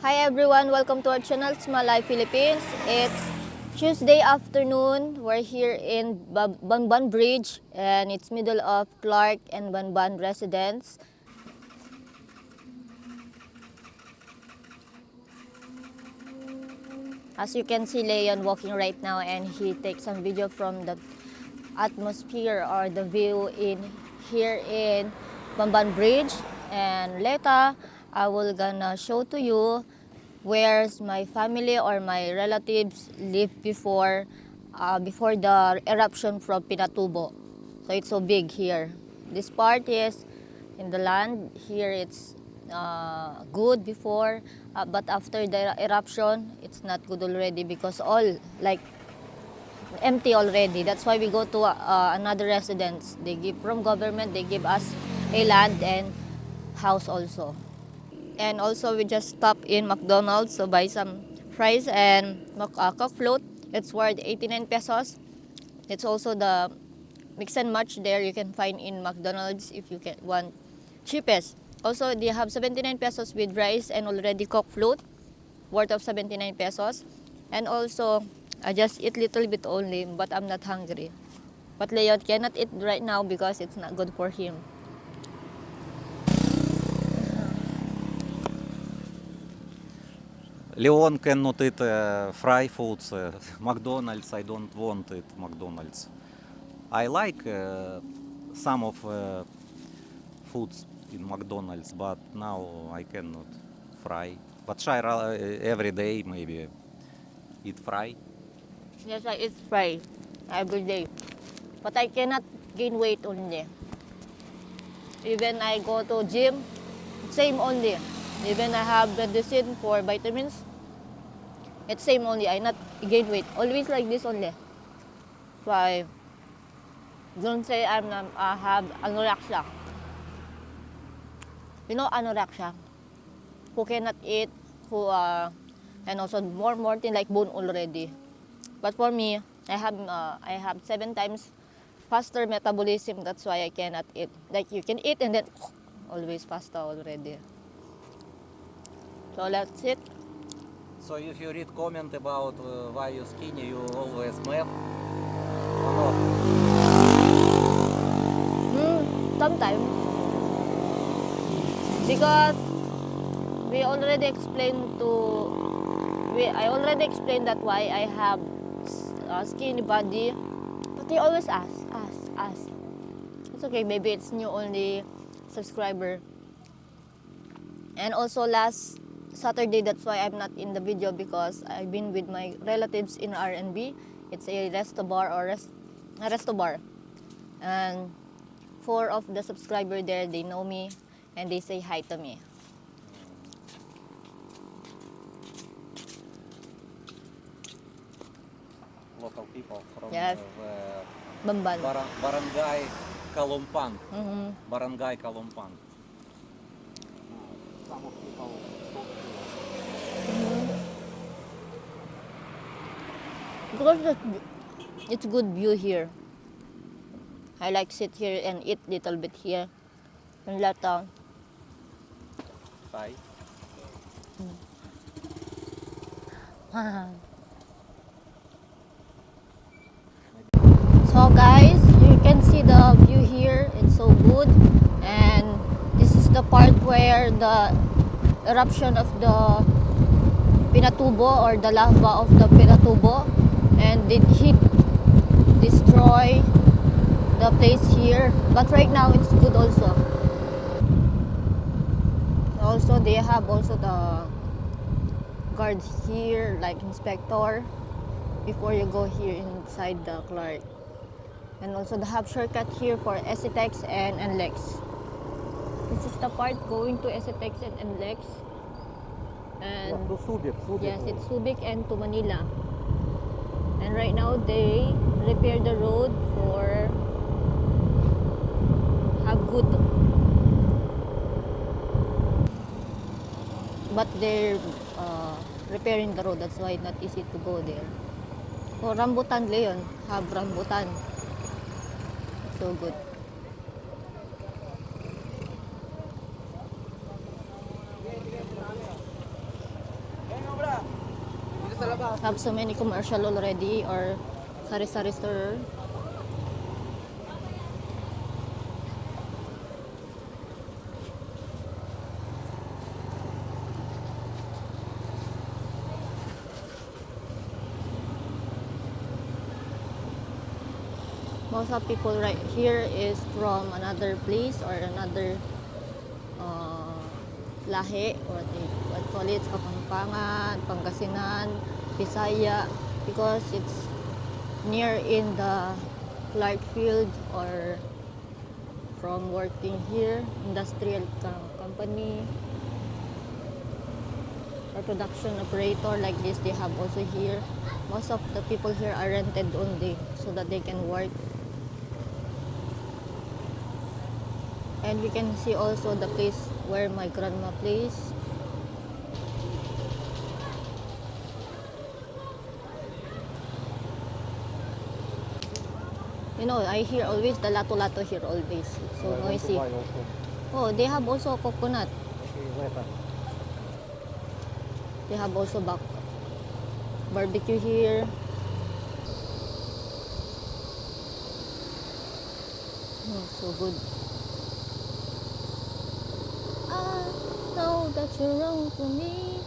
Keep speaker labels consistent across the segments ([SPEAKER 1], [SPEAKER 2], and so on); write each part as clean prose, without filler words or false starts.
[SPEAKER 1] Hi everyone, welcome to our channel, Small Life Philippines. It's Tuesday afternoon. We're here in Bamban Bridge and it's middle of Clark and Bamban residence. As you can see, Leon walking right now and he takes some video from the atmosphere or the view in here in Bamban Bridge. And later, I will gonna show to you where my family or my relatives lived before the eruption from Pinatubo. So it's so big here. This part is in the land. Here it's good before, but after the eruption, it's not good already because all like empty already. That's why we go to another residence. They give from government. They give us a land and house also. And also we just stop in McDonald's to buy some fries and coke float. It's worth 89 pesos. It's also the mix and match there you can find in McDonald's if you want cheapest. Also they have 79 pesos with rice and already coke float worth of 79 pesos. And also I just eat little bit only but I'm not hungry. But Leon cannot eat right now because it's not good for him.
[SPEAKER 2] Leon cannot eat fry foods. McDonald's, I don't want it. McDonald's. I like some of foods in McDonald's, but now I cannot fry. But Shaira every day maybe eat fry.
[SPEAKER 1] Yes, I eat fry every day. But I cannot gain weight only. Even I go to gym, same only. Even I have medicine for vitamins, it's same only. I not gain weight. Always like this only. So I don't say I have anorexia. You know anorexia? Who cannot eat, and also more thing like bone already. But for me, I have 7 times faster metabolism. That's why I cannot eat. Like you can eat and then always faster already. So that's it.
[SPEAKER 2] So if you read comment about why you skinny, you always mad.
[SPEAKER 1] Sometimes. Because I already explained that why I have a skinny body. But they always ask. It's okay, maybe it's new only subscriber. And also last Saturday, that's why I'm not in the video because I've been with my relatives in R&B. It's a resto bar. And 4 of the subscribers there, they know me and they say hi to me.
[SPEAKER 2] Local people from
[SPEAKER 1] Yes. Bamban.
[SPEAKER 2] Barangay Kalumpang.
[SPEAKER 1] Mm-hmm.
[SPEAKER 2] Barangay Kalumpang. Some of people talk
[SPEAKER 1] Because it's good view here. I like sit here and eat little bit here. And later.
[SPEAKER 2] Thai.
[SPEAKER 1] So guys, you can see the view here. It's so good. And this is the part where the eruption of the Pinatubo or the lava of the Pinatubo, and it destroy the place here. But right now it's good also. Also they have also the guards here like inspector before you go here inside the Clark. And also they have shortcut here for SCTEX and NLEX. This is the part going to SCTEX and NLEX. And
[SPEAKER 2] to Subic.
[SPEAKER 1] yes, it's Subic and to Manila. And right now they repair the road for good. But they're repairing the road, that's why it's not easy to go there. Oh, rambutan, Leon. Have rambutan. So good. Have so many commercial already or sari-sari store. Most of people right here is from another place or another lahi, or what call it, Kapampangan, Pangasinan, Bisaya, because it's near in the Clark field or from working here, industrial company or production operator like this, they have also here. Most of the people here are rented only so that they can work. And we can see also the place where my grandma plays. You know, I hear always the lato-lato here always. So noisy. Oh, they have also coconut. They have also barbecue here. Oh, so good. I know that you're wrong to me.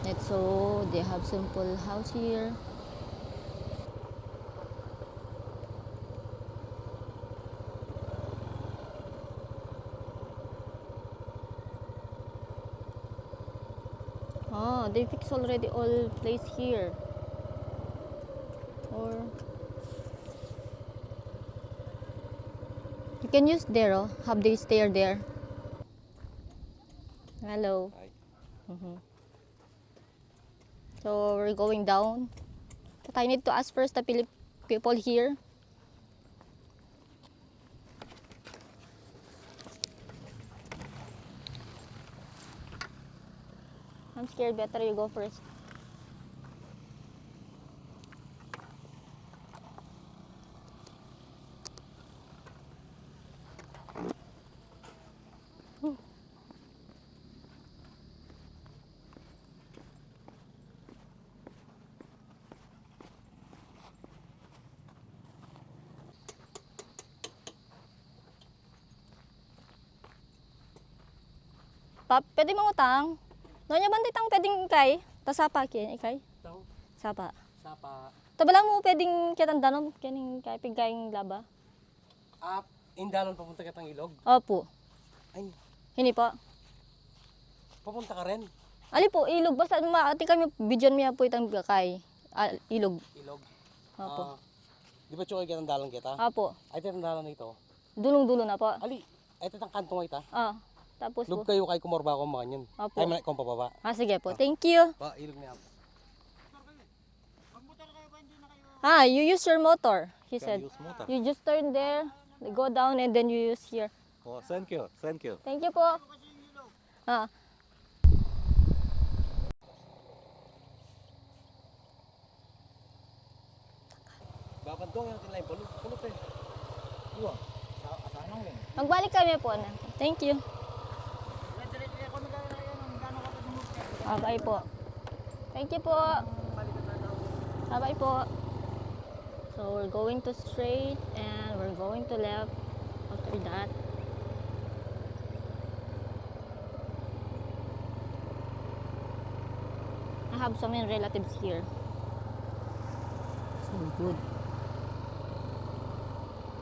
[SPEAKER 1] And so they have simple house here. Oh, they fix already all place here. Or you can use there, oh. Have they stair there? Hello.
[SPEAKER 2] Hi.
[SPEAKER 1] So we're going down. But I need to ask first the people here. I'm scared. Better you go first. Pap, pwede mangutang? Nonya banday tang pwedeng ikay? Tasapa kiyan ikay?
[SPEAKER 3] Tao,
[SPEAKER 1] Sapa.
[SPEAKER 3] sapa.
[SPEAKER 1] Tabala mo pwedeng kiyatandanom kining kay pigayng laba?
[SPEAKER 3] Indalon papunta kitang ilog.
[SPEAKER 1] Opo.
[SPEAKER 3] Ay,
[SPEAKER 1] Hini po.
[SPEAKER 3] papunta ka rin.
[SPEAKER 1] Ali po, ilog. Basta maati kami bidyon miya po itang kay ilog.
[SPEAKER 3] Ilog.
[SPEAKER 1] Opo.
[SPEAKER 3] Di ba tsukoy kitang dalan kita?
[SPEAKER 1] Opo.
[SPEAKER 3] Ay, kitang dalan ito.
[SPEAKER 1] Dulong-dulo na po.
[SPEAKER 3] Ali, ay kitang kanto ita.
[SPEAKER 1] Tapos po.
[SPEAKER 3] Lug kayo kay kumorba ko mga yun.
[SPEAKER 1] Opo.
[SPEAKER 3] Ay, manay kong pababa.
[SPEAKER 1] Sige po. Thank you.
[SPEAKER 3] Pa, ilog niya.
[SPEAKER 1] You use your motor, he said.
[SPEAKER 2] Use motor.
[SPEAKER 1] You just turn there, go down, and then you use here.
[SPEAKER 2] Oh, thank you. Thank you.
[SPEAKER 1] Thank you po.
[SPEAKER 3] Babantong yung tinlay pulot. Pulot eh. Iwa. Asanang yun.
[SPEAKER 1] Magbalik kami po na. Thank you. Bye po. Thank you po. Bye po. So we're going to straight and we're going to left after that. I have so many relatives here. So good.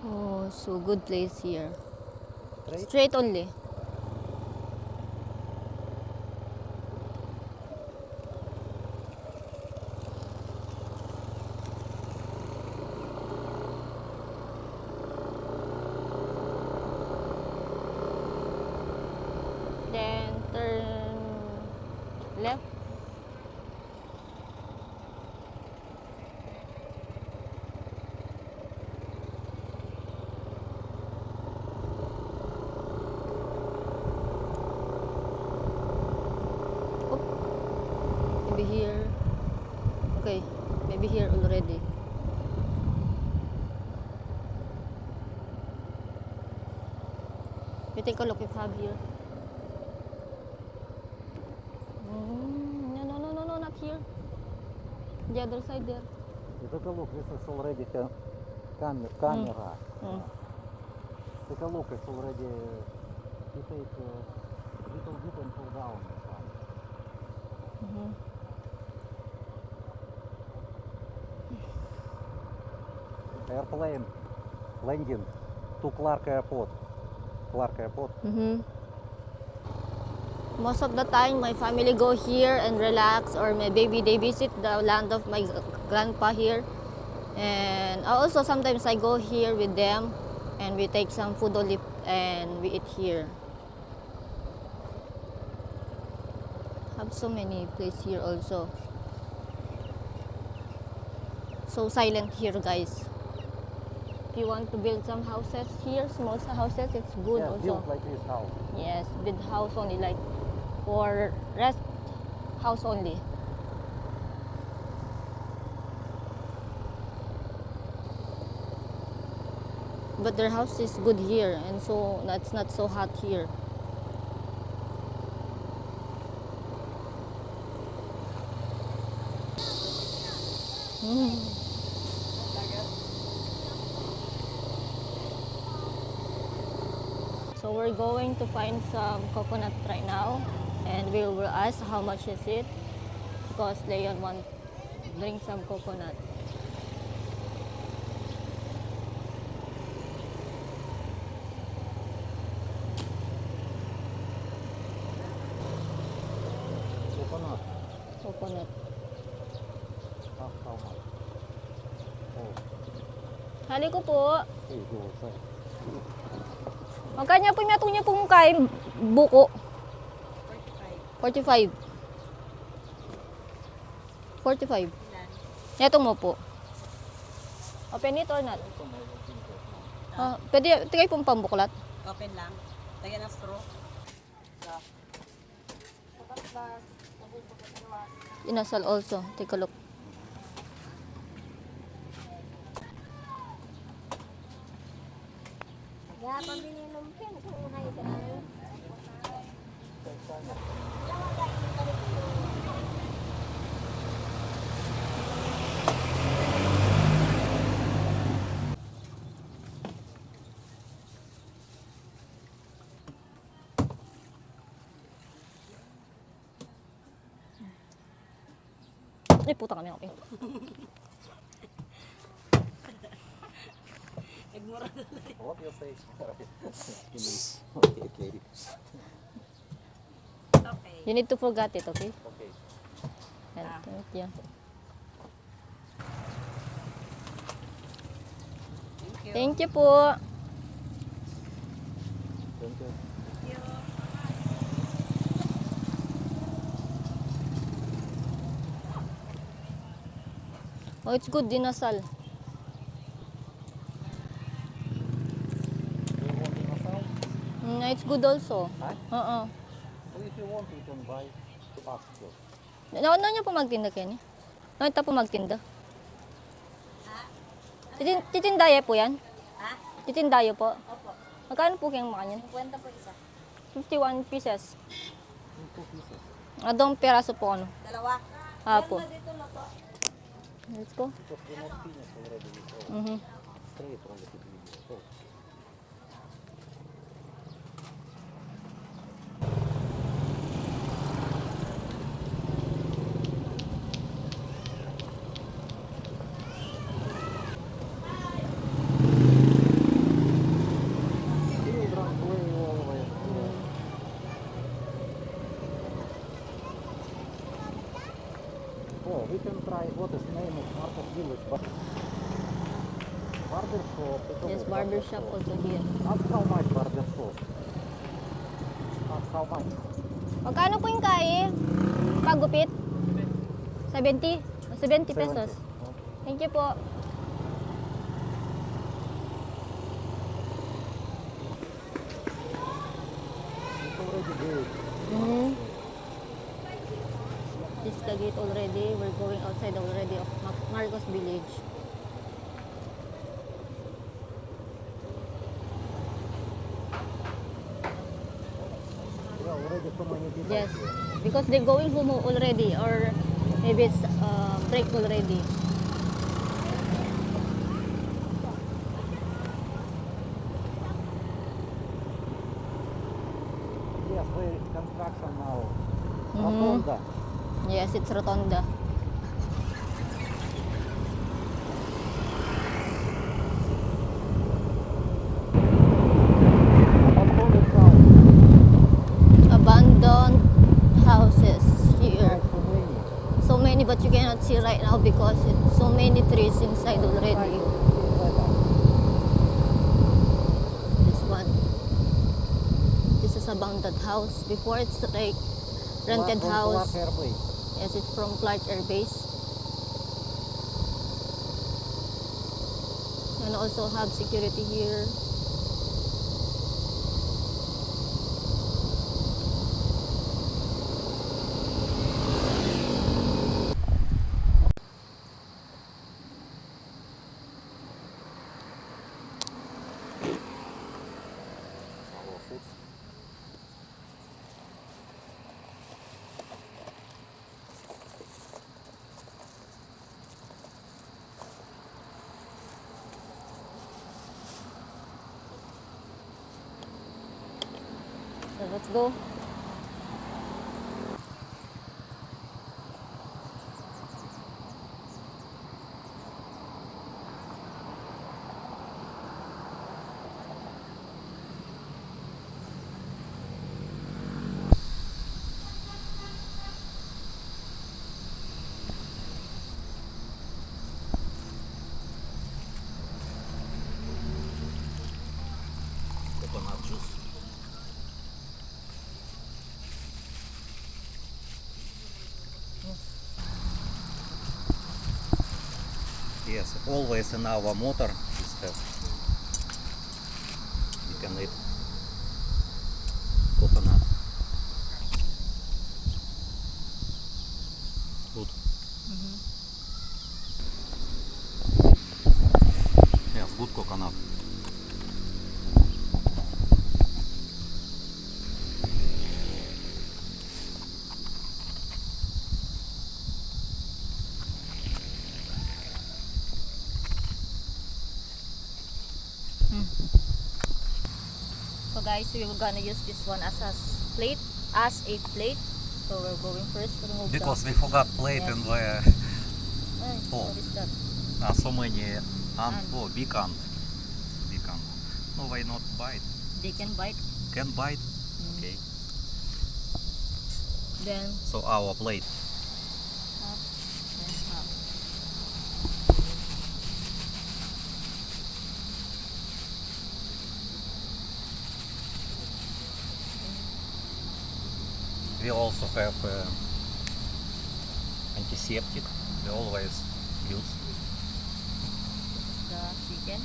[SPEAKER 1] Oh, so good place here. Straight only. Then turn left. Okay, maybe here already. You take a look if have here. No, not here. The other side there.
[SPEAKER 2] You take a look, this is already camera. Take a look, it's already, you take little bit and pull down. Airplane landing to Clark Airport.
[SPEAKER 1] Most of the time, my family go here and relax, or maybe they visit the land of my grandpa here. And also sometimes I go here with them, and we take some food only and we eat here. Have so many places here also. So silent here, guys. If you want to build some houses here, small houses, it's good
[SPEAKER 2] Yeah,
[SPEAKER 1] also.
[SPEAKER 2] built like this house.
[SPEAKER 1] Yes, build house only, like for rest house only. But their house is good here, and so that's not so hot here. So we're going to find some coconut right now, and we will ask how much is it, because Leon want to drink some coconut. Coconut.
[SPEAKER 2] How much? Oh,
[SPEAKER 1] Hali ko po.
[SPEAKER 2] hey, go outside.
[SPEAKER 1] Magkanya po niya pong kain buko. 45. 45. Ito mo po. Open it or not? Pwede tigay pong pambuklat.
[SPEAKER 4] Open lang. Lagyan ng straw.
[SPEAKER 1] Inasal also. Take a look. Ay, puta kami, okay.
[SPEAKER 2] What you say? Okay.
[SPEAKER 4] Okay.
[SPEAKER 1] You need to forget it, okay?
[SPEAKER 2] Okay.
[SPEAKER 1] And, yeah.
[SPEAKER 4] Thank you.
[SPEAKER 1] Thank you po.
[SPEAKER 2] Thank you.
[SPEAKER 1] Oh, it's good, dinasal.
[SPEAKER 2] Do you want dinosaur?
[SPEAKER 1] It's good also.
[SPEAKER 2] Huh? So if you want, you can buy passport.
[SPEAKER 1] Ano niyo po magtinda kayo? Ano ito po magtinda? Titindaya po yan?
[SPEAKER 4] Ha?
[SPEAKER 1] Titindaya po?
[SPEAKER 4] Opo.
[SPEAKER 1] Magkano po kayong makanyan?
[SPEAKER 4] 50 po isa.
[SPEAKER 1] 51 pieces.
[SPEAKER 2] 2 pieces.
[SPEAKER 1] Adong peraso po ano?
[SPEAKER 4] Dalawa.
[SPEAKER 1] Apo.
[SPEAKER 4] Dito na po.
[SPEAKER 1] Let's go.
[SPEAKER 2] Because we not finished already with all. Straight from the video. So, children play always. Oh, we can try what is name of Marcos Village, but barber shop.
[SPEAKER 1] Yes, barber shop also here.
[SPEAKER 2] Ask how much barber shop. Ask how much.
[SPEAKER 1] Magkano po yung kaya? Pagupit? 70? 70 pesos. Thank you po.
[SPEAKER 2] It's already good.
[SPEAKER 1] This is the gate already. We're going outside already of Marcos village.
[SPEAKER 3] Yeah, already so many people.
[SPEAKER 1] Yes, because they're going home already, or maybe it's break already.
[SPEAKER 3] Yes, we construction now.
[SPEAKER 1] Mhm.
[SPEAKER 3] Rotonda.
[SPEAKER 1] Yes, it's Rotonda.
[SPEAKER 3] Abandoned house.
[SPEAKER 1] Abandoned houses here.
[SPEAKER 3] So many.
[SPEAKER 1] So many, but you cannot see right now because it's so many trees inside already. This one. This is abandoned house. Before it's like rented house. Yes, it's from Clark Air Base. And also have security here.
[SPEAKER 2] Our food.
[SPEAKER 1] So let's go.
[SPEAKER 2] Coconut juice. Yes, always in our motor is have. You can eat coconut. Good. Yes, good coconut.
[SPEAKER 1] So guys, we were gonna use this one as a plate, So we're going first to remove
[SPEAKER 2] Because we forgot plate
[SPEAKER 1] Yes.
[SPEAKER 2] and
[SPEAKER 1] Ay,
[SPEAKER 2] Oh.
[SPEAKER 1] what is that?
[SPEAKER 2] so many ant.
[SPEAKER 1] Ant.
[SPEAKER 2] Oh, big ant. Big ant. No, why not bite?
[SPEAKER 1] They can bite.
[SPEAKER 2] Can bite. Okay.
[SPEAKER 1] Then
[SPEAKER 2] So our plate.
[SPEAKER 1] half, then half.
[SPEAKER 2] We also have antiseptic. We always use.
[SPEAKER 1] The chicken.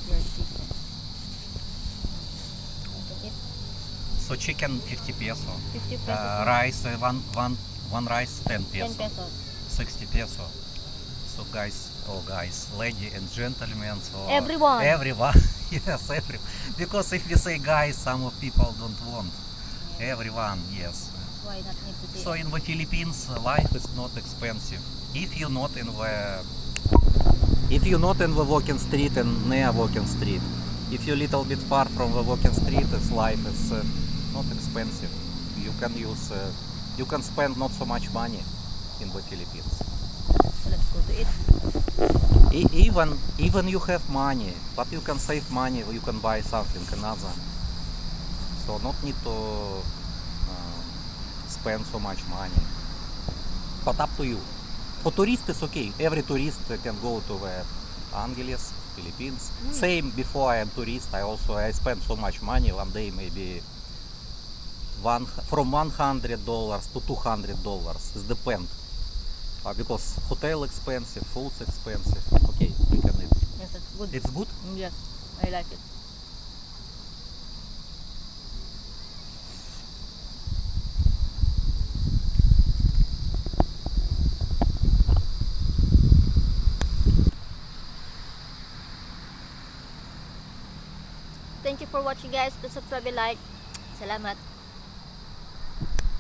[SPEAKER 1] Your chicken. Open it.
[SPEAKER 2] So chicken 50 peso.
[SPEAKER 1] 50 pesos.
[SPEAKER 2] Rice one rice 10
[SPEAKER 1] 10
[SPEAKER 2] peso.
[SPEAKER 1] pesos.
[SPEAKER 2] 60 peso. So guys, lady and gentlemen, so
[SPEAKER 1] Everyone.
[SPEAKER 2] Yes, everyone. Because if we say guys, some of people don't want. Everyone, yes.
[SPEAKER 1] Why not need to say
[SPEAKER 2] So in the Philippines, life is not expensive. If you're not in the walking street and near walking street, if you're a little bit far from the walking street, life is not expensive. You can spend not so much money in the Philippines.
[SPEAKER 1] So let's go to it.
[SPEAKER 2] Even you have money, but you can save money. You can buy something another. So not need to spend so much money. But up to you. For tourists it's okay. Every tourist can go to the Angeles, Philippines. Same before I am tourist. I spend so much money. One day maybe from $100 to $200. It depends. Because hotel expensive, food's expensive. Okay, you can eat.
[SPEAKER 1] Yes, that's good.
[SPEAKER 2] It's good.
[SPEAKER 1] Yes, I like it. Thank you for watching guys. Please subscribe and like. Salamat.